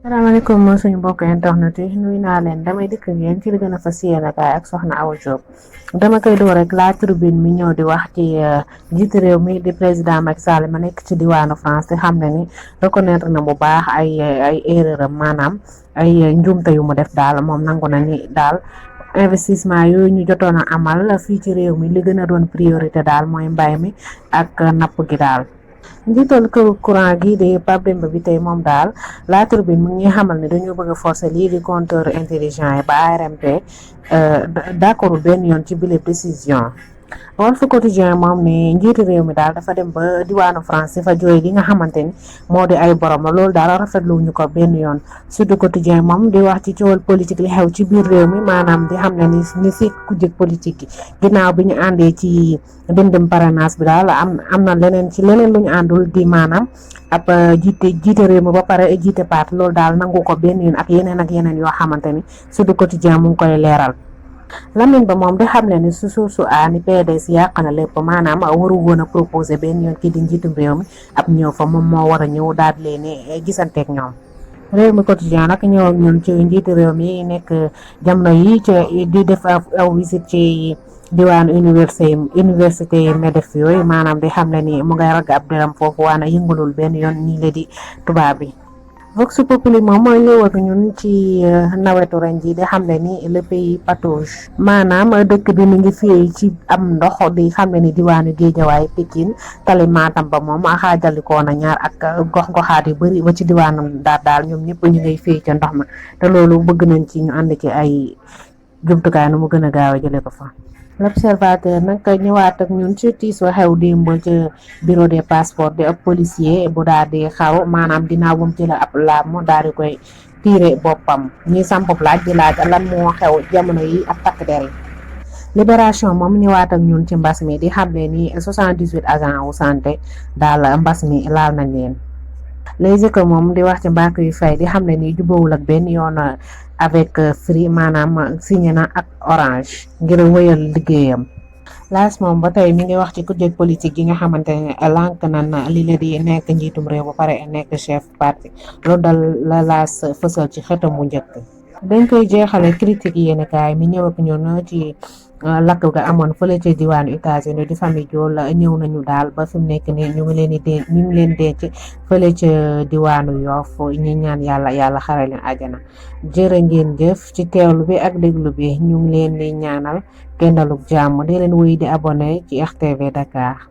salaamaaleykum suñu mbokk internet yi nuyu naa leen damay dikk ak yéen ci li gën a fas yéene kaay ak soxna Awa Diop dama koy door rek la tribune mi ñëw di wax ci njiitu réew mi di président Macky Sall ma nekk ci diwaanu France te xam ne ni reconnaître na bu baax ay erreur am maanaam ay njuumte yu mu def daal moom nangu na ni daal investissement yooyu ñu jotoon a amal fii ci réew mi li gën a doon priorité daal mooy mbay mi ak napp gi daal. njiital këru courant gi di Pape Demba bi tey moom daal la tribune mu ngi xamal ne dañoo bëgg a forcer lii di compteur intelligent yi ba ARMP d'accord benn yoon ci bile décision. Walf Quotidien moom ne njiitu réew mi daal dafa dem ba diwaanu France fa jooy li nga xamante ni moo di ay borom loolu daal rafetlu ñu ko benn yoon. Sud Quotidien moom di wax ci coowal politique li xew ci biir réew mi maanaam di xam ne ni si kujje politique yi ginnaaw bi ñu àndee ci dëndëm parrainage bi daal am na leneen lu ñu àndul di maanaam ab jiite réew mi ba pare jiite parti loolu daal nangu ko benn yoon ak yeneen yoo xamante ni Sud Quotidien mu ngi koy leeral. Lamine Ba moom di xam ne ni su ni PDS yàq na lépp maanaam waru woon a proposé benn yoon kii di njiitum réew mi ab ñëw fa moom moo war a ñëw daal di leen gisanteeg ñoom. réew mi quotidien nag ñëw ak ñun ci njiitu réew mi nekk jamono yi ci di def aw visite ci diwaanu université yi MEDEF yooyu maanaam di xam ne ni mu ngay ragg ab deram foofu waana yëngalul benn yoon nii la di tubaab bi. Vox Populi moom mooy ñëw ak ñun ci nawetu ren ji di xam ne ni le pays patauge maanaam dëkk bi mi ngi fii ci am ndox di xam ne ni diwaanu Géejawaay Pikine Tali Matam ba moom xaajalikoo na ñaar ak gox-goxaat yu bëri ba ci diwaanu Ndar daal ñoom ñëpp ñu ngay fii ca ndox ma te loolu bëgg nañ ci ñu ànd ci ay jumtukaay nu mu gën a gaaw a jëlee ko fa. L'Observateur nag ñëwaat ak ñun ci tiis wa xew démb ci bureau des passeports di ab policier bu daal di xaru maanaam ginnaaw bu mu jëlee ab laam daal di koy tiire boppam ñuy samp laaj di laaj lan moo xew jamono yi ak takk der yi. Libération moom ñëwaat ak ñun ci mbas mi di xam ne ni 78 agents wu santé daal mbas mi laal nañ leen. Les Échos moom di wax ci mbàkk yu fay di xam ne ni jubawul ak benn yoon avec Free maanaam signé na ak Orange ngir wëyal liggéeyam. Laas moom ba tey mi ngi wax ci kujje politique gi nga xamante ne lànk nan li la di nekk njiitum réew ba pare nekk chef parti loolu dal la Laas fësal ci xëtam bu njëkk. dañ koy jeexale critique yéen kaay mi ñëw ak ñun ci lakk ga amoon fële ca diwaanu États-Unis di famille Jool ñëw nañu daal ba fi mu nekk ni ñu ngi leen denc fële ca diwaanu Yoff ñi ñaan yàlla xare leen àjjana. jërë ngeen jëf ci teewlu bi ak déglu bi ñu ngi leen di ñaanal kendaluk jàmm di leen wéy di abonné ci RTV Dakar.